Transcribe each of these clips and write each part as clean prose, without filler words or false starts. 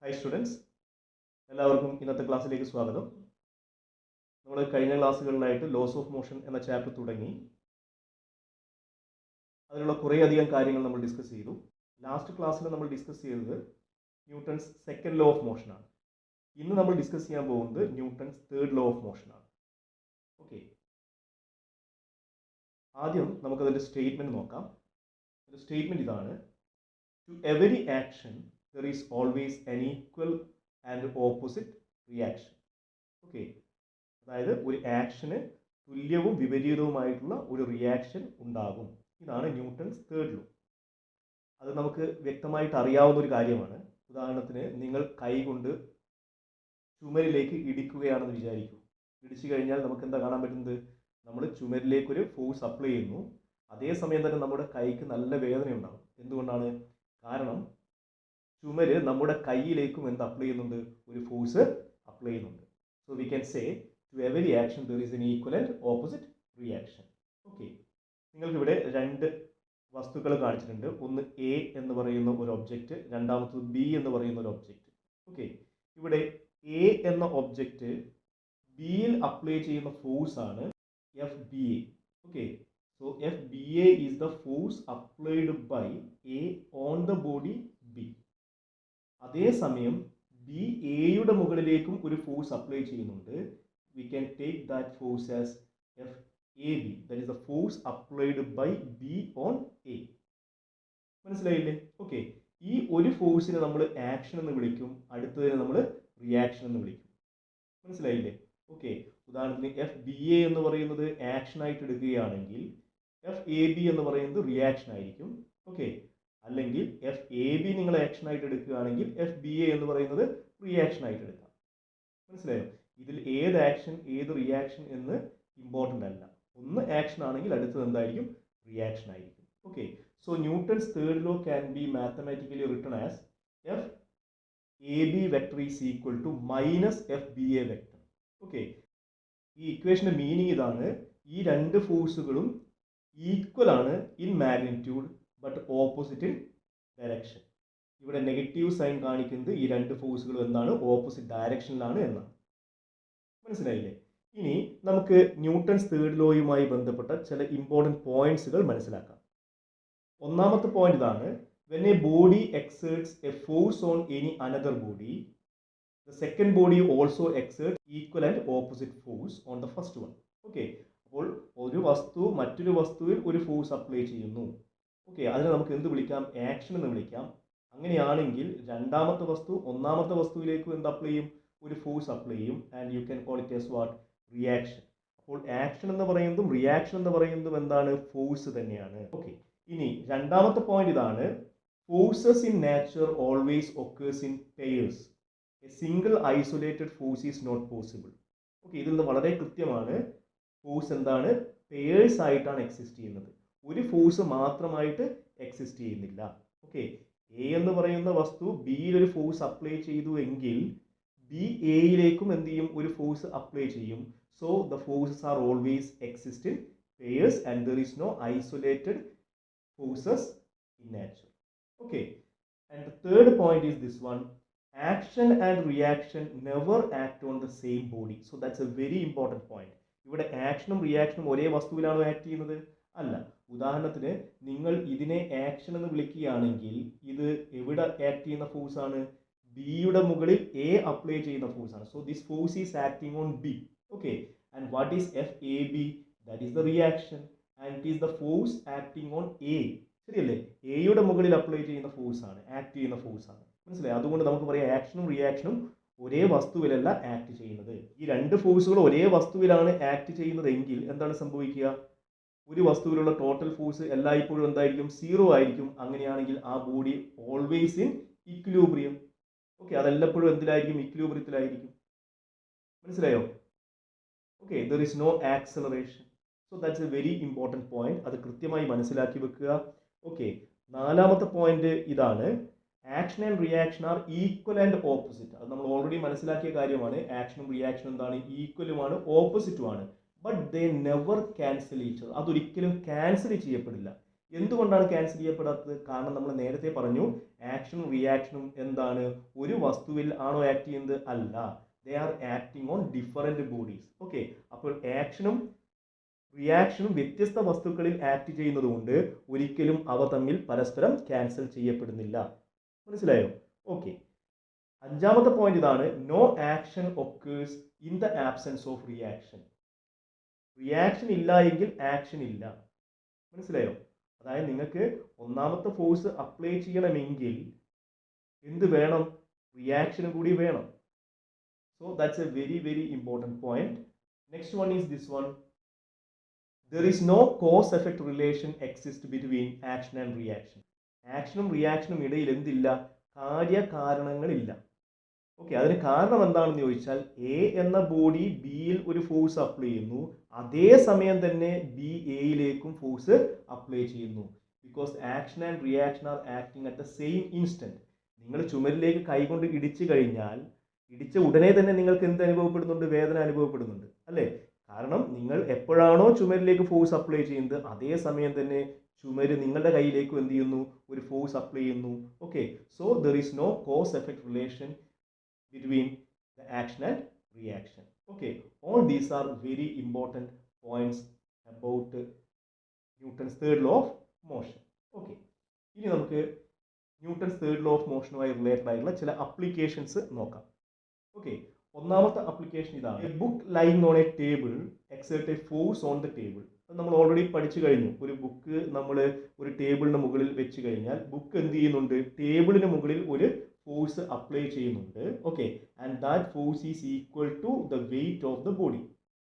Hi students, എല്ലാവർക്കും ഇന്നത്തെ ക്ലാസ്സിലേക്ക് സ്വാഗതം. നമ്മൾ കഴിഞ്ഞ ക്ലാസ്സുകളിലായിട്ട് ലോസ് ഓഫ് മോഷൻ എന്ന ചാപ്റ്റർ തുടങ്ങി. അതിലുള്ള കുറേയധികം കാര്യങ്ങൾ നമ്മൾ ഡിസ്കസ് ചെയ്തു. ലാസ്റ്റ് ക്ലാസ്സിൽ നമ്മൾ ഡിസ്കസ് ചെയ്തത് ന്യൂട്ടൺസ് സെക്കൻഡ് ലോ ഓഫ് മോഷനാണ്. ഇന്ന് നമ്മൾ ഡിസ്കസ് ചെയ്യാൻ പോകുന്നത് ന്യൂട്ടൺസ് തേർഡ് ലോ ഓഫ് മോഷനാണ്. ഓക്കെ, ആദ്യം നമുക്കതിൻ്റെ സ്റ്റേറ്റ്മെൻറ്റ് നോക്കാം. ഒരു സ്റ്റേറ്റ്മെൻറ്റ് ഇതാണ്: to every action there is always an equal and opposite reaction. ഓക്കെ, അതായത് ഒരു ആക്ഷന് തുല്യവും വിപരീതവുമായിട്ടുള്ള ഒരു റിയാക്ഷൻ ഉണ്ടാകും. ഇതാണ് ന്യൂട്ടൺസ് തേർഡ് ലോ. അത് നമുക്ക് വ്യക്തമായിട്ട് അറിയാവുന്ന ഒരു കാര്യമാണ്. ഉദാഹരണത്തിന്, നിങ്ങൾ കൈ കൊണ്ട് ചുമരിലേക്ക് ഇടിക്കുകയാണെന്ന് വിചാരിക്കൂ. ഇടിച്ചു കഴിഞ്ഞാൽ നമുക്ക് എന്താ കാണാൻ പറ്റുന്നത്? നമ്മൾ ചുമരിലേക്കൊരു ഫോഴ്സ് അപ്ലൈ ചെയ്യുന്നു. അതേസമയം തന്നെ നമ്മുടെ കൈക്ക് നല്ല വേദന ഉണ്ടാകും. എന്തുകൊണ്ടാണ്? കാരണം ചുമര് നമ്മുടെ കൈയിലേക്കും എന്ത് അപ്ലൈ ചെയ്യുന്നുണ്ട്? ഒരു ഫോഴ്സ് അപ്ലൈ ചെയ്യുന്നുണ്ട്. So we can say to every action there is an equal and opposite reaction. Okay, നിങ്ങൾക്കിവിടെ രണ്ട് വസ്തുക്കൾ കാണിച്ചിട്ടുണ്ട്. ഒന്ന് എ എന്ന് പറയുന്ന ഒരു ഒബ്ജക്റ്റ്, രണ്ടാമത്തത് ബി എന്ന് പറയുന്ന ഒരു ഒബ്ജക്റ്റ്. ഓക്കെ, ഇവിടെ എ എന്ന ഒബ്ജക്റ്റ് ബിയിൽ അപ്ലൈ ചെയ്യുന്ന ഫോഴ്സ് ആണ് F B A. Okay, so F B A is the force applied by A on the body B. അതേസമയം ബി എയുടെ മുകളിലേക്കും ഒരു ഫോഴ്സ് അപ്ലൈ ചെയ്യുന്നുണ്ട്. We can take that force as F A B, that is the force applied by B on A. മനസ്സിലായില്ലേ? Okay, ഈ ഒരു ഫോഴ്സിനെ നമ്മൾ ആക്ഷൻ എന്ന് വിളിക്കും, അടുത്തതിനെ നമ്മൾ റിയാക്ഷൻ എന്ന് വിളിക്കും. മനസ്സിലായില്ലേ? ഓക്കെ, ഉദാഹരണത്തിന് എഫ് ബി എ എന്ന് പറയുന്നത് ആക്ഷൻ ആയിട്ട് എടുക്കുകയാണെങ്കിൽ എഫ് എ ബി എന്ന് പറയുന്നത് റിയാക്ഷൻ ആയിരിക്കും. ഓക്കെ, അല്ലെങ്കിൽ എഫ് എ ബി നിങ്ങൾ ആക്ഷൻ ആയിട്ട് എടുക്കുകയാണെങ്കിൽ എഫ് ബി എ എന്ന് പറയുന്നത് റിയാക്ഷൻ ആയിട്ട് എടുക്കാം. മനസ്സിലായോ? ഇതിൽ ഏത് ആക്ഷൻ ഏത് റിയാക്ഷൻ എന്ന് ഇമ്പോർട്ടൻ്റ് അല്ല. ഒന്ന് ആക്ഷൻ ആണെങ്കിൽ അടുത്തത് എന്തായിരിക്കും? റിയാക്ഷൻ ആയിരിക്കും. Okay, so Newton's third law can be mathematically written as F A B vector is equal to minus F B A vector. Okay, ഈ ഇക്വേഷൻ്റെ മീനിങ് ഇതാണ്: ഈ രണ്ട് ഫോഴ്സുകളും ഈക്വൽ ആണ് in magnitude but opposite in direction. ഇവിടെ negative sign കാണിക്കുന്നത് ഈ രണ്ട് ഫോഴ്സുകളും എന്താണ്? ഓപ്പോസിറ്റ് ഡയറക്ഷനിലാണ് എന്നാണ്. മനസ്സിലായില്ലേ? ഇനി നമുക്ക് ന്യൂട്ടൺസ് തേർഡ് ലോയുമായി ബന്ധപ്പെട്ട ചില ഇമ്പോർട്ടൻറ്റ് പോയിന്റ്സുകൾ മനസ്സിലാക്കാം. ഒന്നാമത്തെ പോയിന്റ് ഇതാണ്: when a body exerts a force on any another body, the second body also exerts equal and opposite force on the first one. Okay, അപ്പോൾ ഒരു വസ്തു മറ്റൊരു വസ്തുവിൽ ഒരു ഫോഴ്സ് അപ്ലൈ ചെയ്യുന്നു. ഓക്കെ, അതിനെ നമുക്ക് എന്ത് വിളിക്കാം? ആക്ഷൻ എന്ന് വിളിക്കാം. അങ്ങനെയാണെങ്കിൽ രണ്ടാമത്തെ വസ്തു ഒന്നാമത്തെ വസ്തുവിലേക്ക് എന്ത് അപ്ലൈ ചെയ്യും? ഒരു ഫോഴ്സ് അപ്ലൈ ചെയ്യും. And you can call it as what? Reaction. അപ്പോൾ ആക്ഷൻ എന്ന് പറയുന്നതും റിയാക്ഷൻ എന്ന് പറയുന്നതും എന്താണ്? ഫോഴ്സ് തന്നെയാണ്. ഓക്കെ, ഇനി രണ്ടാമത്തെ പോയിന്റ് ഇതാണ്: forces in nature always occurs in pairs. A single isolated force is not possible. Okay, ഇതിൽ നിന്ന് വളരെ കൃത്യമാണ്. ഫോഴ്സ് എന്താണ്? പെയേഴ്സ് ആയിട്ടാണ് എക്സിസ്റ്റ് ചെയ്യുന്നത്. ഒരു ഫോഴ്സ് മാത്രമായിട്ട് എക്സിസ്റ്റ് ചെയ്യുന്നില്ല. ഓക്കെ, എ എന്ന് പറയുന്ന വസ്തു ബിയിൽ ഒരു ഫോഴ്സ് അപ്ലൈ ചെയ്തു എങ്കിൽ ബി എയിലേക്കും എന്ത് ചെയ്യും? ഒരു ഫോഴ്സ് അപ്ലൈ ചെയ്യും. So the forces are always exist in pairs and there is no isolated forces in nature. Okay, and the third point is this one: action and reaction never act on the same body. So that's a very important point. ഇവിടെ ആക്ഷനും റിയാക്ഷനും ഒരേ വസ്തുവിലാണോ act ചെയ്യുന്നത്? അല്ല. ഉദാഹരണത്തിന്, നിങ്ങൾ ഇതിനെ action എന്ന് വിളിക്കുകയാണെങ്കിൽ ഇത് എവിടെ ആക്ട് ചെയ്യുന്ന ഫോഴ്സ് ആണ്? ബിയുടെ മുകളിൽ എ അപ്ലൈ ചെയ്യുന്ന ഫോഴ്സ് ആണ്. So this force is acting on B. Okay, and what is F A B? That is the reaction and it is the force acting on A. ശരിയല്ലേ? എയുടെ മുകളിൽ apply ചെയ്യുന്ന force ആണ്, act ചെയ്യുന്ന force ആണ്. മനസ്സിലായി? അതുകൊണ്ട് നമുക്ക് പറയാം ആക്ഷനും റിയാക്ഷനും ഒരേ വസ്തുവിലല്ല ആക്ട് ചെയ്യുന്നത്. ഈ രണ്ട് ഫോഴ്സുകൾ ഒരേ വസ്തുവിലാണ് ആക്ട് ചെയ്യുന്നതെങ്കിൽ എന്താണ് സംഭവിക്കുക? ഒരു വസ്തുവിലുള്ള ടോട്ടൽ ഫോഴ്സ് എല്ലായ്പ്പോഴും എന്തായിരിക്കും? 0 ആയിരിക്കും. അങ്ങനെയാണെങ്കിൽ ആ body always in equilibrium. Okay, അതെല്ലായ്പ്പോഴും എന്തിലായിരിക്കും? ഇക്വിലിബ്രിയത്തിലായിരിക്കും. മനസ്സിലായോ? Okay, there is no acceleration. So that's a very important point. അത് കൃത്യമായി മനസ്സിലാക്കി വെക്കുക. ഓക്കെ, നാലാമത്തെ പോയിന്റ് ഇതാണ്: action and reaction are equal and opposite. അത് നമ്മൾ ഓൾറെഡി മനസ്സിലാക്കിയ കാര്യമാണ്. ആക്ഷനും റിയാക്ഷനും എന്താണ്? ഈക്വലുമാണ്, ഓപ്പോസിറ്റുമാണ്. But they never cancel each other. അതൊരിക്കലും ക്യാൻസൽ ചെയ്യപ്പെടില്ല. എന്തുകൊണ്ടാണ് ക്യാൻസൽ ചെയ്യപ്പെടാത്തത്? കാരണം നമ്മൾ നേരത്തെ പറഞ്ഞു ആക്ഷനും റിയാക്ഷനും എന്താണ്, ഒരു വസ്തുവിൽ ആണോ ആക്ട് ചെയ്യുന്നത്? അല്ല, they are acting on different bodies. Okay, അപ്പോൾ ആക്ഷനും റിയാക്ഷനും വ്യത്യസ്ത വസ്തുക്കളിൽ ആക്ട് ചെയ്യുന്നത് കൊണ്ട് ഒരിക്കലും അവ തമ്മിൽ പരസ്പരം ക്യാൻസൽ ചെയ്യപ്പെടുന്നില്ല. മനസ്സിലായോ? ഓക്കെ, അഞ്ചാമത്തെ പോയിന്റ് ഇതാണ്, no action occurs in the absence of reaction. Reaction ഇല്ല എങ്കിൽ ആക്ഷൻ ഇല്ല. മനസ്സിലായോ? അതായത് നിങ്ങൾക്ക് ഒന്നാമത്തെ ഫോഴ്സ് അപ്ലൈ ചെയ്യണമെങ്കിൽ എന്ത് വേണം? റിയാക്ഷനും കൂടി വേണം. So that's a very very important point. Next one is this one, there is no cause effect relation exist between action and reaction. ആക്ഷനും റിയാക്ഷനും ഇടയിൽ എന്തില്ല? കാര്യകാരണങ്ങളില്ല. ഓക്കെ, അതിന് കാരണം എന്താണെന്ന് ചോദിച്ചാൽ എ എന്ന ബോഡി ബിയിൽ ഒരു ഫോഴ്സ് അപ്ലൈ ചെയ്യുന്നു, അതേ സമയം തന്നെ ബി എയിലേക്കും ഫോഴ്സ് അപ്ലൈ ചെയ്യുന്നു. Because action and reaction R acting at the same instant. നിങ്ങൾ ചുമരിലേക്ക് കൈകൊണ്ട് ഇടിച്ചു കഴിഞ്ഞാൽ ഇടിച്ച ഉടനെ തന്നെ നിങ്ങൾക്ക് എന്ത് അനുഭവപ്പെടുന്നുണ്ട്? വേദന അനുഭവപ്പെടുന്നുണ്ട് അല്ലേ? കാരണം നിങ്ങൾ എപ്പോഴാണോ ചുമരിലേക്ക് ഫോഴ്സ് അപ്ലൈ ചെയ്യുന്നത് അതേ സമയം തന്നെ ചുമര് നിങ്ങളുടെ കയ്യിലേക്ക് എന്ത് ചെയ്യുന്നു? ഒരു ഫോഴ്സ് അപ്ലൈ ചെയ്യുന്നു. Okay, so there is no cause effect relation between the action and reaction. Okay, all these are very important points about Newton's third law of motion. Okay, ഇനി നമുക്ക് ന്യൂട്ടൺസ് തേർഡ് ലോ ഓഫ് മോഷനുമായി related ആയിട്ടുള്ള ചില applications നോക്കാം. Okay, ഒന്നാമത്തെ application ഇതാണ്, a book lying on a table exert a force on the table. അത് നമ്മൾ ഓൾറെഡി പഠിച്ചു കഴിഞ്ഞു. ഒരു ബുക്ക് നമ്മൾ ഒരു ടേബിളിന് മുകളിൽ വെച്ച് കഴിഞ്ഞാൽ ബുക്ക് എന്ത് ചെയ്യുന്നുണ്ട്? ടേബിളിന് മുകളിൽ ഒരു ഫോഴ്സ് അപ്ലൈ ചെയ്യുന്നുണ്ട്. Okay, and that force is equal to the weight of the body.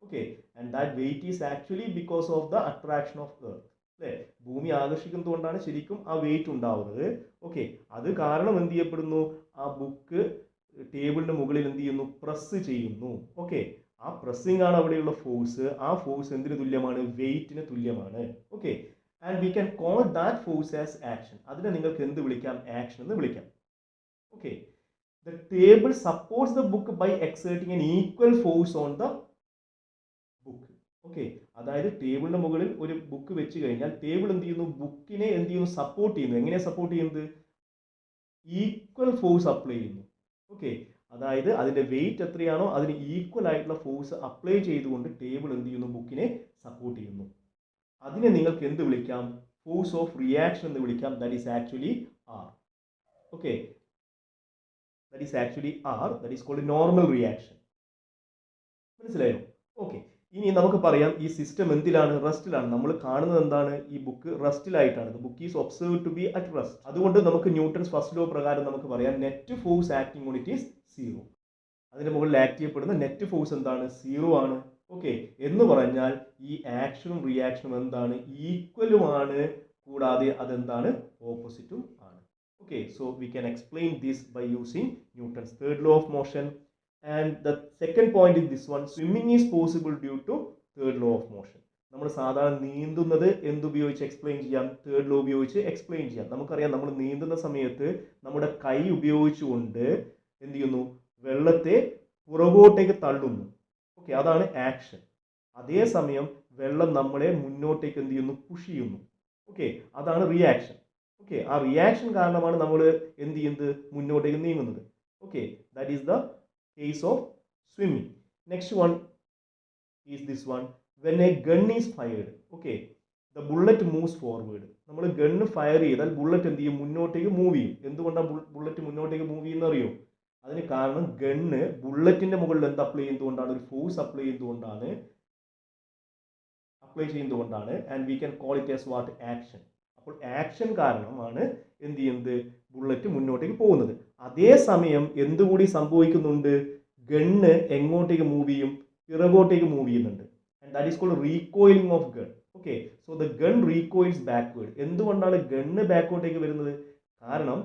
Okay, and that weight is actually because of the attraction of earth. അല്ലേ, ഭൂമി ആകർഷിക്കുന്നതുകൊണ്ടാണ് ശരിക്കും ആ വെയിറ്റ് ഉണ്ടാവുന്നത്. ഓക്കെ, അത് കാരണം എന്ത് ചെയ്യപ്പെടുന്നു? ആ ബുക്ക് ടേബിളിന് മുകളിൽ എന്ത് ചെയ്യുന്നു? പ്രസ് ചെയ്യുന്നു. ഓക്കെ, ആ പ്രസ്സിംഗ് ആണ് അവിടെയുള്ള ഫോഴ്സ്. ആ ഫോഴ്സ് എന്തിന് തുല്യമാണ്? വെയിറ്റിന് തുല്യമാണ്. Okay, and we can call that force as action. അതിനെ നിങ്ങൾക്ക് എന്ത് വിളിക്കാം? ആക്ഷൻ എന്ന് വിളിക്കാം. Okay, the table supports the book by exerting an equal force on the book. Okay, അതായത് ടേബിളിന് മുകളിൽ ഒരു ബുക്ക് വെച്ച് കഴിഞ്ഞാൽ ടേബിൾ എന്ത് ചെയ്യുന്നു? ബുക്കിനെ എന്ത് ചെയ്യുന്നു? സപ്പോർട്ട് ചെയ്യുന്നു. എങ്ങനെയാണ് സപ്പോർട്ട് ചെയ്യുന്നത്? ഈക്വൽ ഫോഴ്സ് അപ്ലൈ ചെയ്യുന്നു. ഓക്കെ, അതായത് അതിന്റെ വെയിറ്റ് എത്രയാണോ അതിന് ഈക്വൽ ആയിട്ടുള്ള ഫോഴ്സ് അപ്ലൈ ചെയ്തുകൊണ്ട് ടേബിൾ എന്ത് ചെയ്യുന്നു? ബുക്കിനെ സപ്പോർട്ട് ചെയ്യുന്നു. അതിനെ നിങ്ങൾക്ക് എന്ത് വിളിക്കാം? ഫോഴ്സ് ഓഫ് റിയാക്ഷൻ എന്ന് വിളിക്കാം. That is actually R. Okay, that is actually R, that is called normal reaction. മനസ്സിലായോ? ഓക്കെ, ഇനി നമുക്ക് പറയാം ഈ സിസ്റ്റം എന്തിലാണ്? റെസ്റ്റിലാണ്. നമ്മൾ കാണുന്നത് എന്താണ്? ഈ ബുക്ക് റെസ്റ്റിലായിട്ടാണ്. Book is observe to be at rest. അതുകൊണ്ട് നമുക്ക് ന്യൂട്ടൺസ് ഫസ്റ്റ് ലോ പ്രകാരം നമുക്ക് പറയാം net force acting on it is zero. അതിന്റെ മുകളിൽ ആക്ട് ചെയ്യപ്പെടുന്ന നെറ്റ് ഫോഴ്സ് എന്താണ്? സീറോ ആണ്. ഓക്കെ, എന്ന് പറഞ്ഞാൽ ഈ ആക്ഷനും റിയാക്ഷനും എന്താണ്? ഈക്വലുമാണ്. കൂടാതെ അതെന്താണ്? ഓപ്പോസിറ്റും ആണ്. Okay, so we can explain this by using Newton's third law of motion. And the second point is this one, swimming is possible due to third law of motion. നമ്മൾ സാധാരണ നീന്തുന്നത് എന്തുപയോഗിച്ച് എക്സ്പ്ലെയിൻ ചെയ്യാം? തേർഡ് ലോ ഉപയോഗിച്ച് explain ചെയ്യാം. നമുക്കറിയാം നമ്മൾ നീന്തുന്ന സമയത്ത് നമ്മുടെ കൈ ഉപയോഗിച്ചുകൊണ്ട് എന്ത് ചെയ്യുന്നു? വെള്ളത്തെ പുറകോട്ടേക്ക് തള്ളുന്നു. ഓക്കെ, അതാണ് ആക്ഷൻ. അതേസമയം വെള്ളം നമ്മളെ മുന്നോട്ടേക്ക് എന്ത് ചെയ്യുന്നു? പുഷ് ചെയ്യുന്നു. ഓക്കെ, അതാണ് റിയാക്ഷൻ. ഓക്കെ, ആ റിയാക്ഷൻ കാരണമാണ് നമ്മൾ എന്ത് ചെയ്യുന്നത്? മുന്നോട്ടേക്ക് നീങ്ങുന്നത്. Okay, that is the case of swimming. Next one is this one, when A gun is fired. Okay, the bullet moves forward. നമ്മൾ ഗണ്ണ് ഫയർ ചെയ്താൽ ബുള്ളറ്റ് എന്ത് ചെയ്യും? മുന്നോട്ടേക്ക് മൂവ് ചെയ്യും. എന്തുകൊണ്ടാണ് ബുള്ളറ്റ് മുന്നോട്ടേക്ക് മൂവ് ചെയ്യുന്ന അറിയോ? അതിന് കാരണം ഗണ്ണ് ബുള്ളറ്റിന്റെ മുകളിൽ എന്ത് അപ്ലൈ ചെയ്യുന്നതുകൊണ്ടാണ്? ഒരു ഫോഴ്സ് അപ്ലൈ ചെയ്യുന്നതുകൊണ്ടാണ്. And we can call it as what? Action. അപ്പോൾ ആക്ഷൻ കാരണമാണ് എന്ത് ചെയ്യുന്നത്? ബുള്ളറ്റ് മുന്നോട്ടേക്ക് പോകുന്നത്. അതേസമയം എന്തുകൂടി സംഭവിക്കുന്നുണ്ട്? ഗണ്ണ് എങ്ങോട്ടേക്ക് മൂവ് ചെയ്യും? പിറകോട്ടേക്ക് മൂവ് ചെയ്യുന്നുണ്ട്. And that is called recoiling of gun. Okay, so the gun recoils backward. എന്തുകൊണ്ടാണ് ഗണ്ണ് ബാക്കോട്ടേക്ക് വരുന്നത്? കാരണം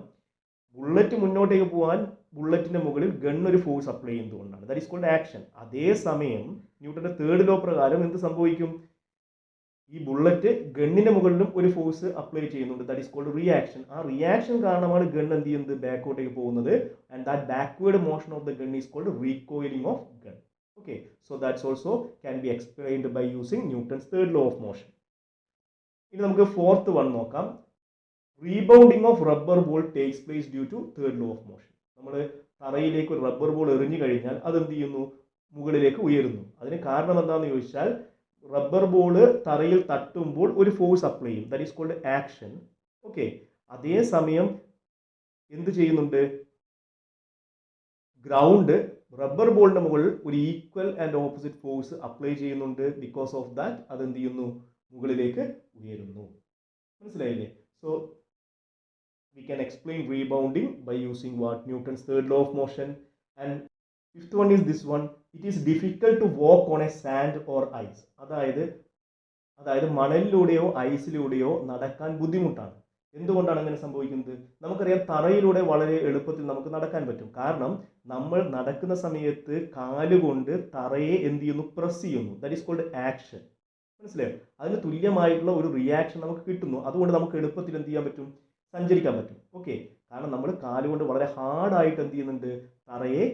ബുള്ളറ്റ് മുന്നോട്ടേക്ക് പോകാൻ ബുള്ളറ്റിന്റെ മുകളിൽ ഗണ്ണ് ഒരു ഫോഴ്സ് അപ്ലൈ ചെയ്യുന്നതുകൊണ്ടാണ്. That is called action. അതേസമയം ന്യൂട്ടന്റെ തേർഡ് ലോ പ്രകാരം എന്ത് സംഭവിക്കും? ഈ ബുള്ളറ്റ് ഗണ്ണിന്റെ മുകളിലും ഒരു ഫോഴ്സ് അപ്ലൈ ചെയ്യുന്നുണ്ട്. That is called reaction. ആ റിയാക്ഷൻ കാരണമാണ് ഗൺ എന്ത് ചെയ്യുന്നത്? ബാക്കോട്ടേക്ക് പോകുന്നത്. And that backward motion of the gun is called recoiling of gun. Okay, so that's also can be explained by using Newton's third law of motion. ഇനി നമുക്ക് fourth one നോക്കാം. Rebounding of rubber ball takes place due to third law of motion. നമ്മൾ തറയിലേക്ക് ഒരു rubber ball എറിഞ്ഞു കഴിഞ്ഞാൽ അതെന്ത് ചെയ്യുന്നു? മുകളിലേക്ക് ഉയരുന്നു. അതിന് കാരണം എന്താണെന്ന് ചോദിച്ചാൽ റബ്ബർ ബോൾ തറയിൽ തട്ടുമ്പോൾ ഒരു ഫോഴ്സ് അപ്ലൈ ചെയ്യും, that is called action. Okay, അതേസമയം എന്ത് ചെയ്യുന്നുണ്ട്? ഗ്രൗണ്ട് റബ്ബർ ബോളിന്റെ മുകളിൽ ഒരു equal and opposite force apply ചെയ്യുന്നുണ്ട്. ബിക്കോസ് ഓഫ് ദാറ്റ് അത് എന്ത് ചെയ്യുന്നു? മുകളിലേക്ക് ഉയരുന്നു. മനസ്സിലായില്ലേ? So we can explain rebounding by using what? Newton's third law of motion. And fifth one is this one. It is difficult to walk on a sand or ice. അതായത് മണലിലൂടെയോ ഐസിലൂടെയോ നടക്കാൻ ബുദ്ധിമുട്ടാണ്. എന്തുകൊണ്ടാണ് അങ്ങനെ സംഭവിക്കുന്നത്? നമുക്കറിയാം, തറയിലൂടെ വളരെ എളുപ്പത്തിൽ നമുക്ക് നടക്കാൻ പറ്റും. കാരണം നമ്മൾ നടക്കുന്ന സമയത്ത് കാലുകൊണ്ട് തറയെ എന്ത് ചെയ്യുന്നു? പ്രസ് ചെയ്യുന്നു. That is called action. മനസ്സിലായോ? അതിന് തുല്യമായിട്ടുള്ള ഒരു റിയാക്ഷൻ നമുക്ക് കിട്ടുന്നു. അതുകൊണ്ട് നമുക്ക് എളുപ്പത്തിൽ എന്ത് ചെയ്യാൻ പറ്റും? സഞ്ചരിക്കാൻ പറ്റും. ഓക്കെ, കാരണം നമ്മൾ കാലുകൊണ്ട് വളരെ ഹാർഡായിട്ട് എന്ത് ചെയ്യുന്നുണ്ട്? തറയെ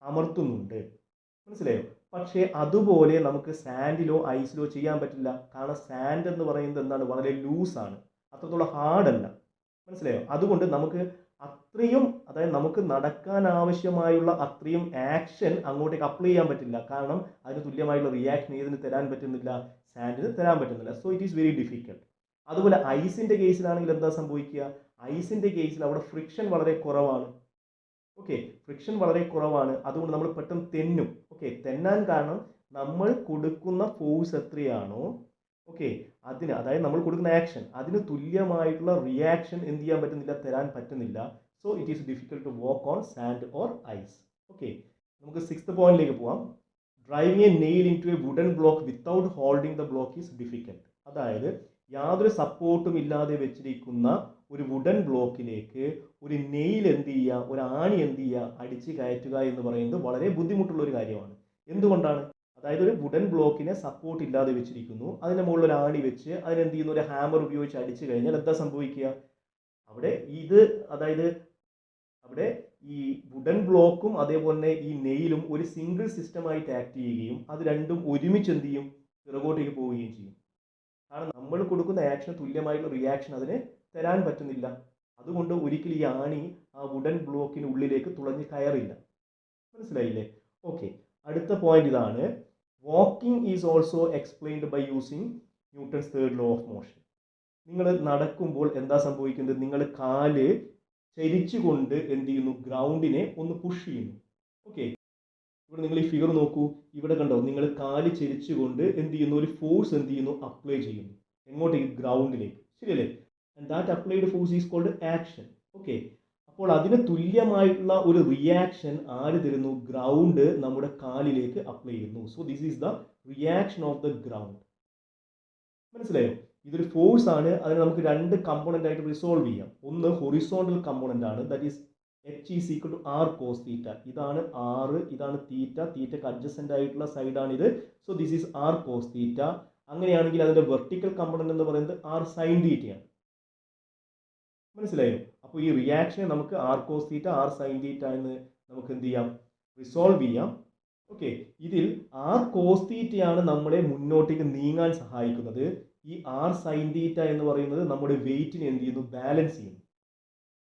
അമർത്തുന്നുണ്ട്. മനസ്സിലായോ? പക്ഷേ അതുപോലെ നമുക്ക് സാൻഡിലോ ഐസിലോ ചെയ്യാൻ പറ്റില്ല. കാരണം സാൻഡ് എന്ന് പറയുന്നത് എന്താണ്? വളരെ ലൂസാണ്, അത്രത്തോളം ഹാർഡല്ല. മനസ്സിലായോ? അതുകൊണ്ട് നമുക്ക് അത്രയും, അതായത് നമുക്ക് നടക്കാൻ ആവശ്യമായുള്ള അത്രയും ആക്ഷൻ അങ്ങോട്ടേക്ക് അപ്ലൈ ചെയ്യാൻ പറ്റില്ല. കാരണം അതിന് തുല്യമായുള്ള റിയാക്ഷൻ ഏതിന് തരാൻ പറ്റുന്നില്ല? സാൻഡിന് തരാൻ പറ്റുന്നില്ല. So it is very difficult. അതുപോലെ ഐസിന്റെ കേസിലാണെങ്കിൽ എന്താ സംഭവിക്കുക? ഐസിന്റെ കേസിൽ അവിടെ ഫ്രിക്ഷൻ വളരെ കുറവാണ്. ഓക്കെ, ഫ്രിക്ഷൻ വളരെ കുറവാണ്. അതുകൊണ്ട് നമ്മൾ പെട്ടെന്ന് തെന്നും. ഓക്കെ, തെന്നാൻ കാരണം നമ്മൾ കൊടുക്കുന്ന ഫോഴ്സ് എത്രയാണോ, ഓക്കെ, അതിന്, അതായത് നമ്മൾ കൊടുക്കുന്ന ആക്ഷൻ, അതിന് തുല്യമായിട്ടുള്ള റിയാക്ഷൻ എന്ത് ചെയ്യാൻ പറ്റുന്നില്ല? തരാൻ പറ്റുന്നില്ല. So it is difficult to walk on sand or ice. Okay, നമുക്ക് സിക്സ്ത് പോയിന്റിലേക്ക് പോവാം. Driving a nail in to a wooden block without holding the block is difficult. അതായത് യാതൊരു സപ്പോർട്ടും ഇല്ലാതെ വെച്ചിരിക്കുന്ന ഒരു വുഡൻ ബ്ലോക്കിലേക്ക് ഒരു നെയിൽ എന്ത് ചെയ്യുക, ഒരു ആണി എന്ത് ചെയ്യുക, അടിച്ച് കയറ്റുക എന്ന് പറയുന്നത് വളരെ ബുദ്ധിമുട്ടുള്ള ഒരു കാര്യമാണ്. എന്തുകൊണ്ടാണ്? അതായത് ഒരു വുഡൻ ബ്ലോക്കിനെ സപ്പോർട്ട് ഇല്ലാതെ വെച്ചിരിക്കുന്നു, അതിന് മുകളിൽ ഒരു ആണി വെച്ച് അതിനെന്ത് ചെയ്യുന്നു? ഒരു ഹാമർ ഉപയോഗിച്ച് അടിച്ചു കഴിഞ്ഞാൽ എന്താ സംഭവിക്കുക? അവിടെ അവിടെ ഈ വുഡൻ ബ്ലോക്കും അതേപോലെ തന്നെ ഈ നെയിലും ഒരു സിംഗിൾ സിസ്റ്റമായിട്ട് ആക്ട് ചെയ്യുകയും അത് രണ്ടും ഒരുമിച്ച് എന്ത് ചെയ്യും? പിറകോട്ടേക്ക് പോവുകയും ചെയ്യും. കാരണം നമ്മൾ കൊടുക്കുന്ന ആക്ഷൻ തുല്യമായിട്ടുള്ള റിയാക്ഷൻ അതിന് തരാൻ പറ്റുന്നില്ല. അതുകൊണ്ട് ഒരിക്കലും ഈ ആണി ആ വുഡൻ ബ്ലോക്കിന് ഉള്ളിലേക്ക് തുളഞ്ഞ് കയറില്ല. മനസ്സിലായില്ലേ? ഓക്കെ, അടുത്ത പോയിന്റ് ഇതാണ്. Walking is also explained by using Newton's third law of motion. നിങ്ങൾ നടക്കുമ്പോൾ എന്താ സംഭവിക്കുന്നത്? നിങ്ങൾ കാല് ചരിച്ചുകൊണ്ട് എന്ത് ചെയ്യുന്നു? ഗ്രൗണ്ടിനെ ഒന്ന് പുഷ് ചെയ്യുന്നു. ഓക്കെ, ഇവിടെ നിങ്ങൾ ഈ ഫിഗർ നോക്കൂ. ഇവിടെ കണ്ടോ? നിങ്ങൾ കാല് ചരിച്ചുകൊണ്ട് എന്ത് ചെയ്യുന്നു? ഒരു ഫോഴ്സ് എന്ത് ചെയ്യുന്നു? അപ്ലൈ ചെയ്യുന്നു. എങ്ങോട്ടേക്ക്? ഗ്രൗണ്ടിലേക്ക്. ശരിയല്ലേ? And that applied force is called action. Okay, അപ്പോൾ അതിന് തുല്യമായിട്ടുള്ള ഒരു റിയാക്ഷൻ ആര് തരുന്നു? ഗ്രൗണ്ട് നമ്മുടെ കാലിലേക്ക് അപ്ലൈ ചെയ്യുന്നു. So this is the reaction of the ground. മനസ്സിലായോ? ഇതൊരു ഫോഴ്സ് ആണ്. അതിനെ നമുക്ക് രണ്ട് കമ്പോണന്റ് ആയിട്ട് റിസോൾവ് ചെയ്യാം. ഒന്ന് ഹൊറിസോണ്ടൽ കമ്പോണന്റ് ആണ്, that is H is equal to R cos theta. ഇതാണ് ആറ്, ഇതാണ് തീറ്റ. തീറ്റക്ക് അഡ്ജസന്റ് ആയിട്ടുള്ള സൈഡാണ് ഇത്. So this is R cos theta. അങ്ങനെയാണെങ്കിൽ അതിന്റെ വെർട്ടിക്കൽ കമ്പോണന്റ് എന്ന് പറയുന്നത് ആർ സൈൻ തീറ്റയാണ്. മനസ്സിലായോ? അപ്പോൾ ഈ റിയാക്ഷനെ നമുക്ക് R cos theta, R sine theta എന്ന് നമുക്ക് എന്ത് ചെയ്യാം? റിസോൾവ് ചെയ്യാം. ഓക്കെ, ഇതിൽ ആർ കോസ് തീറ്റയാണ് നമ്മളെ മുന്നോട്ടേക്ക് നീങ്ങാൻ സഹായിക്കുന്നത്. ഈ ആർ സൈൻ തീറ്റ എന്ന് പറയുന്നത് നമ്മുടെ വെയിറ്റിനെ എന്ത് ചെയ്യുന്നു? ബാലൻസ് ചെയ്യുന്നു.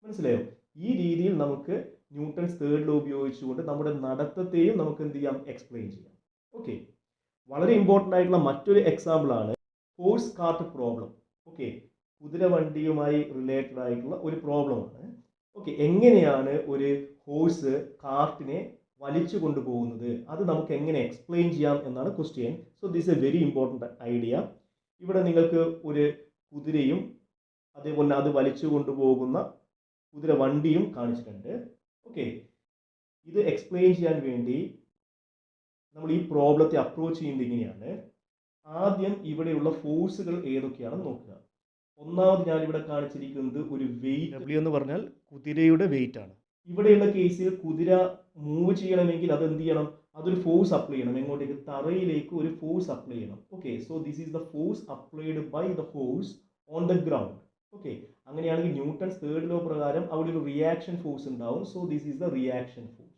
മനസ്സിലായോ? ഈ രീതിയിൽ നമുക്ക് ന്യൂട്ടൺസ് തേർഡ് ലോ ഉപയോഗിച്ചുകൊണ്ട് നമ്മുടെ നടത്തത്തെയും നമുക്ക് എന്ത് ചെയ്യാം? എക്സ്പ്ലെയിൻ ചെയ്യാം. ഓക്കെ, വളരെ ഇമ്പോർട്ടൻ്റ് ആയിട്ടുള്ള മറ്റൊരു എക്സാമ്പിൾ ആണ് ഹോഴ്സ് കാർട്ട് പ്രോബ്ലം. ഓക്കെ, കുതിരവണ്ടിയുമായി റിലേറ്റഡ് ആയിട്ടുള്ള ഒരു പ്രോബ്ലമാണ്. ഓക്കെ, എങ്ങനെയാണ് ഒരു ഹോഴ്സ് കാർട്ടിനെ വലിച്ചു കൊണ്ടുപോകുന്നത്, അത് നമുക്ക് എങ്ങനെ എക്സ്പ്ലെയിൻ ചെയ്യാം എന്നാണ് question. So this A very important idea. ഇവിടെ നിങ്ങൾക്ക് ഒരു കുതിരയും അതേപോലെ അത് വലിച്ചു കൊണ്ടുപോകുന്ന കുതിര വണ്ടിയും കാണിച്ചിട്ടുണ്ട്. ഓക്കെ, ഇത് എക്സ്പ്ലെയിൻ ചെയ്യാൻ വേണ്ടി നമ്മൾ ഈ പ്രോബ്ലത്തെ അപ്രോച്ച് ചെയ്യുന്നത് ഇങ്ങനെയാണ്. ആദ്യം ഇവിടെയുള്ള ഫോഴ്സുകൾ ഏതൊക്കെയാണെന്ന് നോക്കുക. ഒന്നാമത് ഞാൻ ഇവിടെ കാണിച്ചിരിക്കുന്നത് ഒരു വെയിറ്റ്, W എന്ന് പറഞ്ഞാൽ കുതിരയുടെ വെയിറ്റ് ആണ്. ഇവിടെയുള്ള കേസിൽ കുതിര മൂവ് ചെയ്യണമെങ്കിൽ അത് എന്ത് ചെയ്യണം? അതൊരു ഫോഴ്സ് അപ്ലൈ ചെയ്യണം. എങ്ങോട്ടേക്ക്? തറയിലേക്ക് ഒരു ഫോഴ്സ് അപ്ലൈ ചെയ്യണം. Okay, so this is the force applied by the horse on the ground. Okay, അങ്ങനെയാണെങ്കിൽ ന്യൂട്ടൺസ് തേർഡ് ലോ പ്രകാരം അവിടെ ഒരു റിയാക്ഷൻ ഫോഴ്സ് ഉണ്ടാവും. So this is the reaction force.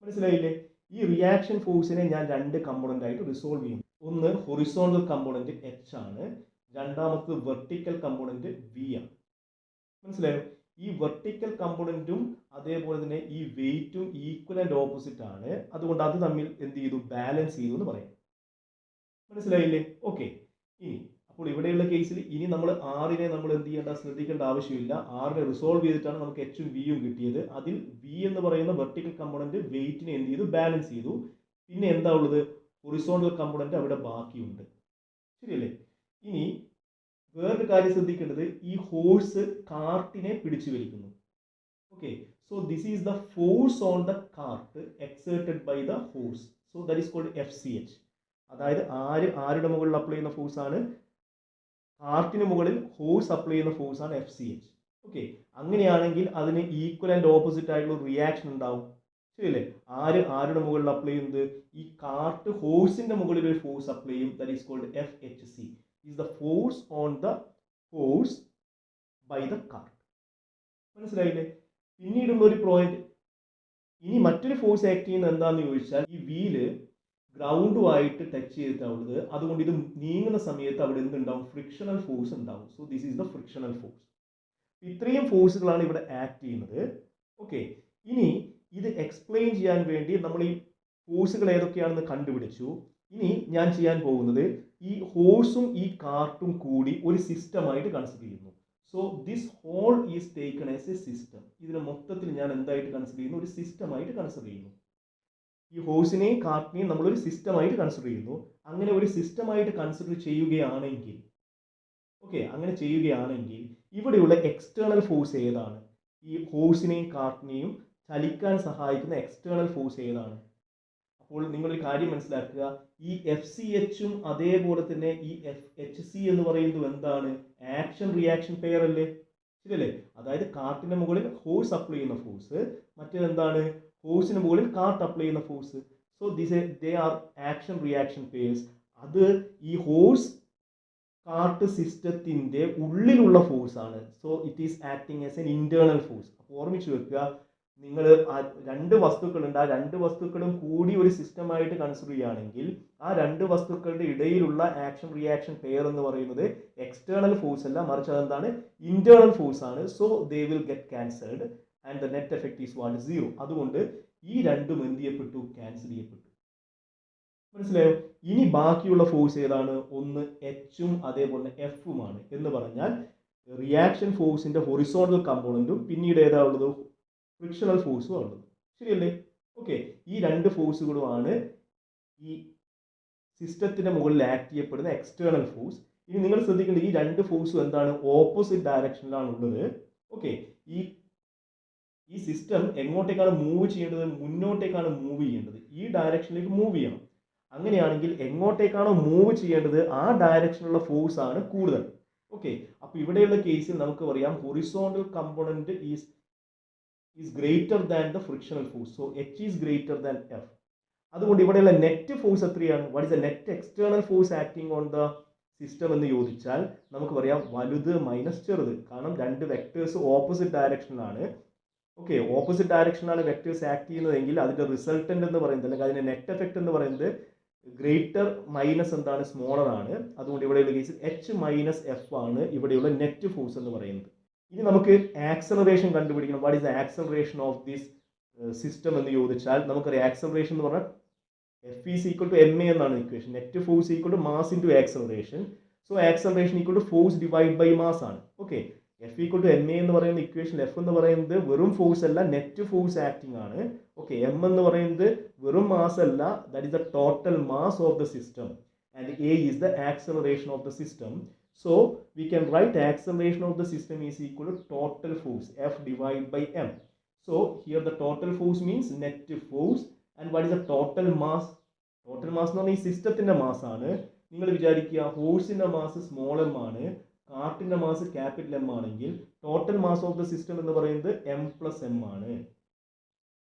മനസ്സിലായില്ലേ? ഈ റിയാക്ഷൻ ഫോഴ്സിനെ ഞാൻ രണ്ട് കമ്പോണന്റ് ആയിട്ട് റിസോൾവ് ചെയ്യും. ഒന്ന് ഹൊറിസോണ്ടൽ കമ്പോണന്റ് H ആണ്, രണ്ടാമത്തത് വെർട്ടിക്കൽ കമ്പോണന്റ് വി ആണ്. മനസ്സിലായോ? ഈ വെർട്ടിക്കൽ കമ്പോണന്റും അതേപോലെ തന്നെ ഈ വെയിറ്റും ഈക്വൽ ആൻഡ് ഓപ്പോസിറ്റ് ആണ്. അതുകൊണ്ട് അത് തമ്മിൽ എന്ത് ചെയ്തു? ബാലൻസ് ചെയ്തു എന്ന് പറയാം. മനസ്സിലായില്ലേ? ഓക്കെ. ഇനി അപ്പോൾ ഇവിടെയുള്ള കേസിൽ ഇനി നമ്മൾ ആറിനെ നമ്മൾ എന്ത് ചെയ്യേണ്ട, ശ്രദ്ധിക്കേണ്ട ആവശ്യമില്ല. ആറിനെ റിസോൾവ് ചെയ്തിട്ടാണ് നമുക്ക് എച്ചും വിയും കിട്ടിയത്. അതിൽ വി എന്ന് പറയുന്ന വെർട്ടിക്കൽ കമ്പോണന്റ് വെയിറ്റിനെ എന്ത് ചെയ്തു? ബാലൻസ് ചെയ്തു. പിന്നെ എന്താ ഉള്ളത്? ഹൊറിസോണ്ടൽ കമ്പോണന്റ് അവിടെ ബാക്കിയുണ്ട്. ശരിയല്ലേ? ഇനി വേറൊരു കാര്യം ശ്രദ്ധിക്കേണ്ടത്, ഈ ഹോഴ്സ് കാർട്ടിനെ പിടിച്ചു വലിക്കുന്നു. Okay, so this is the force on the cart exerted by the horse. So that is called FCH. അതായത് ആരുടെ മുകളിൽ അപ്ലൈ ചെയ്യുന്ന ഫോഴ്സ് ആണ്? കാർട്ടിന് മുകളിൽ ഹോഴ്സ് അപ്ലൈ ചെയ്യുന്ന ഫോഴ്സ് ആണ് FCH. ഓക്കെ, അങ്ങനെയാണെങ്കിൽ അതിന് ഈക്വൽ ആൻഡ് ഓപ്പോസിറ്റ് ആയിട്ടുള്ള റിയാക്ഷൻ ഉണ്ടാവും. ശരിയല്ലേ? ആരുടെ മുകളിൽ അപ്ലൈ ചെയ്യുന്നത്? ഈ കാർട്ട് ഹോഴ്സിന്റെ മുകളിൽ ഒരു ഫോഴ്സ് അപ്ലൈ ചെയ്യും. That is called FHC. is the force on the horse by the cart. മനസ്സിലായില്ലേ? പിന്നീടുള്ള ഒരു പോയിന്റ്, ഇനി മറ്റൊരു ഫോഴ്സ് ആക്ട് ചെയ്യുന്നത് എന്താണെന്ന് ചോദിച്ചാൽ, ഈ വീല് ഗ്രൗണ്ടുമായിട്ട് ടച്ച് ചെയ്തിട്ടുള്ളത്. അതുകൊണ്ട് ഇത് നീങ്ങുന്ന സമയത്ത് അവിടെ എന്തുണ്ടാവും? ഫ്രിക്ഷണൽ ഫോഴ്സ് ഉണ്ടാവും. So this is the frictional force. ഇത്രയും ഫോഴ്സുകളാണ് ഇവിടെ ആക്ട് ചെയ്യുന്നത്. ഓക്കെ, ഇനി ഇത് എക്സ്പ്ലെയിൻ ചെയ്യാൻ വേണ്ടി നമ്മൾ ഈ ഫോഴ്സുകൾ ഏതൊക്കെയാണെന്ന് കണ്ടുപിടിച്ചു. ഇനി ഞാൻ ചെയ്യാൻ പോകുന്നത് ഈ ഹോഴ്സും ഈ കാർട്ടും കൂടി ഒരു സിസ്റ്റമായിട്ട് കൺസിഡർ ചെയ്യുന്നു. So this whole is taken as a system. ഇതിനെ മൊത്തത്തിൽ ഞാൻ എന്തായിട്ട് കൺസിഡർ ചെയ്യുന്നു? ഒരു സിസ്റ്റമായിട്ട് കൺസിഡർ ചെയ്യുന്നു. ഈ ഹോഴ്സിനെയും കാർട്ടിനെയും നമ്മളൊരു സിസ്റ്റമായിട്ട് കൺസിഡർ ചെയ്യുന്നു. അങ്ങനെ ഒരു സിസ്റ്റമായിട്ട് കൺസിഡർ ചെയ്യുകയാണെങ്കിൽ, ഓക്കെ, അങ്ങനെ ചെയ്യുകയാണെങ്കിൽ ഇവിടെയുള്ള എക്സ്റ്റേണൽ ഫോഴ്സ് ഏതാണ്? ഈ ഹോഴ്സിനെയും കാർട്ടിനെയും ചലിക്കാൻ സഹായിക്കുന്ന എക്സ്റ്റേണൽ ഫോഴ്സ് ഏതാണ്? അപ്പോൾ നിങ്ങളൊരു കാര്യം മനസ്സിലാക്കുക, ഈ FCHും അതേപോലെ തന്നെ ഈ FHC എന്ന് പറയുന്നത് എന്താണ്? ആക്ഷൻ റിയാക്ഷൻ പെയർ അല്ലേ? ശരിയല്ലേ? അതായത് കാർട്ടിന്റെ മുകളിൽ ഹോഴ്സ് അപ്ലൈ ചെയ്യുന്ന ഫോഴ്സ്, മറ്റേതെന്താണ്? ഹോഴ്സിന് മുകളിൽ കാർട്ട് അപ്ലൈ ചെയ്യുന്ന force. So they are action reaction pairs. അത് ഈ ഹോഴ്സ് കാർട്ട് സിസ്റ്റത്തിന്റെ ഉള്ളിലുള്ള ഫോഴ്സ് ആണ്. So it is acting as an internal force. അപ്പോൾ ഓർമ്മിച്ചു വെക്കുക, നിങ്ങൾ രണ്ട് വസ്തുക്കളുണ്ട്, ആ രണ്ട് വസ്തുക്കളും കൂടി ഒരു സിസ്റ്റമായിട്ട് കൺസിഡർ ചെയ്യുകയാണെങ്കിൽ ആ രണ്ട് വസ്തുക്കളുടെ ഇടയിലുള്ള ആക്ഷൻ റിയാക്ഷൻ പെയർ എന്ന് പറയുന്നത് എക്സ്റ്റേണൽ ഫോഴ്സ് അല്ല, മറിച്ച് അതെന്താണ്? ഇന്റേണൽ ഫോഴ്സ് ആണ്. So they will get cancelled and the net effect is what? 0. അതുകൊണ്ട് ഈ രണ്ടും എന്ത് ചെയ്യപ്പെട്ടു? ക്യാൻസൽ ചെയ്യപ്പെട്ടു. മനസ്സിലായോ? ഇനി ബാക്കിയുള്ള ഫോഴ്സ് ഏതാണ്? ഒന്ന് Hഉം അതേപോലെ Fഉമാണ്. എന്ന് പറഞ്ഞാൽ റിയാക്ഷൻ ഫോഴ്സിന്റെ ഹൊറിസോണ്ടൽ കമ്പോണന്റും പിന്നീട് ഏതാ ഉള്ളത്? ഫ്രിക്ഷണൽ ഫോഴ്സും ഉള്ളത്. ശരിയല്ലേ? ഓക്കെ, ഈ രണ്ട് ഫോഴ്സുകളുമാണ് ഈ സിസ്റ്റത്തിന്റെ മുകളിൽ ആക്ട് ചെയ്യപ്പെടുന്ന എക്സ്റ്റേണൽ ഫോഴ്സ്. ഇനി നിങ്ങൾ ശ്രദ്ധിക്കേണ്ടത്, ഈ രണ്ട് ഫോഴ്സും എന്താണ്? ഓപ്പോസിറ്റ് ഡയറക്ഷനിലാണ് ഉള്ളത്. ഓക്കെ, ഈ സിസ്റ്റം എങ്ങോട്ടേക്കാണ് മൂവ് ചെയ്യേണ്ടത്? മുന്നോട്ടേക്കാണ് മൂവ് ചെയ്യേണ്ടത്. ഈ ഡയറക്ഷനിലേക്ക് മൂവ് ചെയ്യണം. അങ്ങനെയാണെങ്കിൽ എങ്ങോട്ടേക്കാണോ മൂവ് ചെയ്യേണ്ടത് ആ ഡയറക്ഷനിലുള്ള ഫോഴ്സ് ആണ് കൂടുതൽ. ഓക്കെ, അപ്പൊ ഇവിടെയുള്ള കേസിൽ നമുക്ക് പറയാം horizontal component is greater than the frictional force. So H is greater than F. അതുകൊണ്ട് ഇവിടെയുള്ള നെറ്റ് ഫോഴ്സ് എത്രയാണ്? What is the net external force acting on the system എന്ന് ചോദിച്ചാൽ നമുക്ക് പറയാം വലുത് മൈനസ് ചെറുത്. കാരണം രണ്ട് വെക്ടേഴ്സ് ഓപ്പോസിറ്റ് ഡയറക്ഷനിലാണ്. ഓക്കെ, ഓപ്പോസിറ്റ് ഡയറക്ഷനിലാണ് വെക്ടേഴ്സ് ആക്ട് ചെയ്യുന്നതെങ്കിൽ അതിന്റെ റിസൾട്ടന്റ് എന്ന് പറയുന്നത്, അല്ലെങ്കിൽ അതിന്റെ നെറ്റ് എഫക്ട് എന്ന് പറയുന്നത് ഗ്രേറ്റർ മൈനസ് എന്താണ്? സ്മോളർ ആണ്. അതുകൊണ്ട് ഇവിടെയുള്ള കേസിൽ H മൈനസ് F ആണ് ഇവിടെയുള്ള നെറ്റ് ഫോഴ്സ് എന്ന് പറയുന്നത്. ഇനി നമുക്ക് ആക്സലറേഷൻ കണ്ടുപിടിക്കണം. What is the acceleration of this system എന്ന് ചോദിച്ചാൽ നമുക്കറിയാം ആക്സലറേഷൻ എന്ന് പറഞ്ഞാൽ F is equal to ma എന്നാണ് ഇക്വേഷൻ. Net force equal to mass into acceleration. So acceleration equal to force divide by mass ആണ്. Okay, F equal to ma എന്ന് പറയുന്ന ഇക്വേഷൻ, F എന്ന് പറയുന്നത് വെറും ഫോഴ്സ് അല്ല, നെറ്റ് ഫോഴ്സ് ആക്ടിങ് ആണ്. ഓക്കെ, M എന്ന് പറയുന്നത് വെറും മാസ് അല്ല, that is the total mass of the system, and A is the acceleration of the system. So we can write acceleration of the system is equal to total force F divided by M. So here the total force means net force, and what is the total mass? Total mass എന്ന് പറഞ്ഞാൽ ഈ സിസ്റ്റത്തിന്റെ mass ആണ്. നിങ്ങൾ വിചാരിക്കുക ഹോഴ്സിന്റെ mass small m ആണ്, കാർട്ടിന്റെ mass capital M ആണെങ്കിൽ total mass of the system എന്ന് പറയുന്നത് M plus M ആണ്.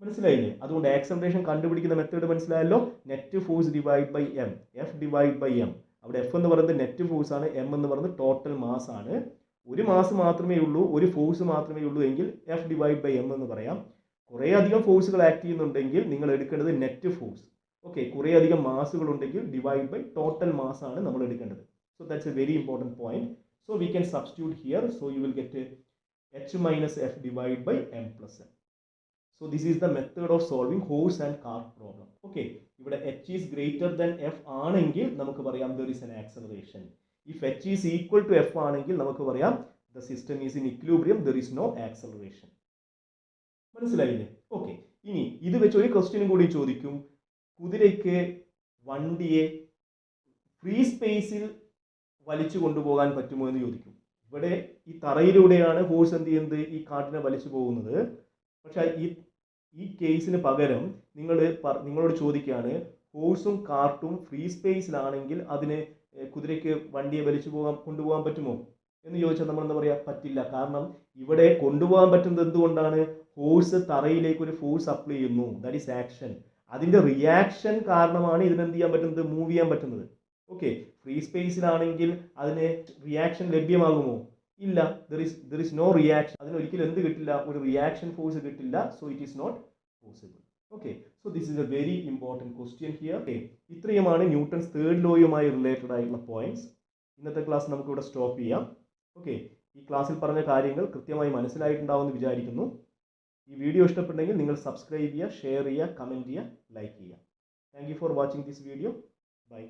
മനസ്സിലായില്ലേ? അതുകൊണ്ട് ആക്സലറേഷൻ കണ്ടുപിടിക്കുന്ന മെത്തേഡ് മനസ്സിലായല്ലോ. Net force divide by M, F divide by M. അവിടെ F എന്ന് പറയുന്നത് നെറ്റ് ഫോഴ്സ് ആണ്, M എന്ന് പറയുന്നത് ടോട്ടൽ മാസ് ആണ്. ഒരു മാസ് മാത്രമേ ഉള്ളൂ, ഒരു ഫോഴ്സ് മാത്രമേ ഉള്ളൂ എങ്കിൽ F ഡിവൈഡ് ബൈ M എന്ന് പറയാം. കുറേ അധികം ഫോഴ്സുകൾ ആക്ട് ചെയ്യുന്നുണ്ടെങ്കിൽ നിങ്ങൾ എടുക്കേണ്ടത് നെറ്റ് ഫോഴ്സ്. ഓക്കെ, കുറേ അധികം മാസുകൾ ഉണ്ടെങ്കിൽ ഡിവൈഡ് ബൈ ടോട്ടൽ മാസ് ആണ് നമ്മൾ എടുക്കേണ്ടത്. So that's a very important point. So we can substitute here. So you will get h minus f divided by m plus n. So this is the method of solving horse and cart problem. Okay, ഇവിടെ h is greater than f ആണെങ്കിൽ നമുക്ക് പറയാം there is an acceleration. If h is equal to f ആണെങ്കിൽ നമുക്ക് പറയാം the system is in equilibrium, there is no acceleration. മനസ്സിലായില്ലേ? Okay, ഇനി ഇത് വെച്ച് ഒരു ക്വസ്റ്റ്യനും കൂടി ചോദിക്കും. കുതിരയ്ക്ക് വണ്ടിയെ ഫ്രീ സ്പേസിൽ വലിച്ചു കൊണ്ടുപോകാൻ പറ്റുമോ എന്ന് ചോദിക്കും. ഇവിടെ ഈ തറയിലൂടെയാണ് ഹോഴ്സ് എന്ത് ചെയ്യുന്നത്, ഈ കാട്ടിനെ വലിച്ചു പോകുന്നത്. പക്ഷെ ഈ കേസിന് പകരം നിങ്ങളോട് ചോദിക്കുകയാണ് ഹോഴ്സും കാർട്ടും ഫ്രീ സ്പേസിലാണെങ്കിൽ അതിന് കുതിരയ്ക്ക് വണ്ടിയെ കൊണ്ടുപോകാൻ പറ്റുമോ എന്ന് ചോദിച്ചാൽ നമ്മൾ എന്താ പറയുക, പറ്റില്ല. കാരണം ഇവിടെ കൊണ്ടുപോകാൻ പറ്റുന്നത് എന്തുകൊണ്ടാണ്, ഹോഴ്സ് തറയിലേക്ക് ഒരു ഫോഴ്സ് അപ്ലൈ ചെയ്യുന്നു, ദാറ്റ് ഈസ് ആക്ഷൻ. അതിന്റെ റിയാക്ഷൻ കാരണമാണ് ഇതിനെന്ത് ചെയ്യാൻ പറ്റുന്നത്, മൂവ് ചെയ്യാൻ പറ്റുന്നത്. ഓക്കെ, ഫ്രീ സ്പേസിലാണെങ്കിൽ അതിന് റിയാക്ഷൻ ലഭ്യമാകുമോ, ഇല്ല, ദർ ഇസ് നോ റിയാക്ഷൻ. അതിന് ഒരിക്കലും എന്ത് കിട്ടില്ല, ഒരു റിയാക്ഷൻ ഫോഴ്സ് കിട്ടില്ല. So it is not possible. Okay, so this is a very important question here. Okay, ഇത്രയുമാണ് ന്യൂട്ടൺസ് തേർഡ് ലോയുമായി റിലേറ്റഡ് ആയിട്ടുള്ള പോയിന്റ്സ്. ഇന്നത്തെ ക്ലാസ് നമുക്കിവിടെ സ്റ്റോപ്പ് ചെയ്യാം. ഓക്കെ, ഈ ക്ലാസ്സിൽ പറഞ്ഞ കാര്യങ്ങൾ കൃത്യമായി മനസ്സിലായിട്ടുണ്ടാവുമെന്ന് വിചാരിക്കുന്നു. ഈ വീഡിയോ ഇഷ്ടപ്പെട്ടെങ്കിൽ നിങ്ങൾ സബ്സ്ക്രൈബ് ചെയ്യുക, ഷെയർ ചെയ്യുക, കമൻറ്റ് ചെയ്യുക, ലൈക്ക് ചെയ്യുക. Thank you for watching this video. By.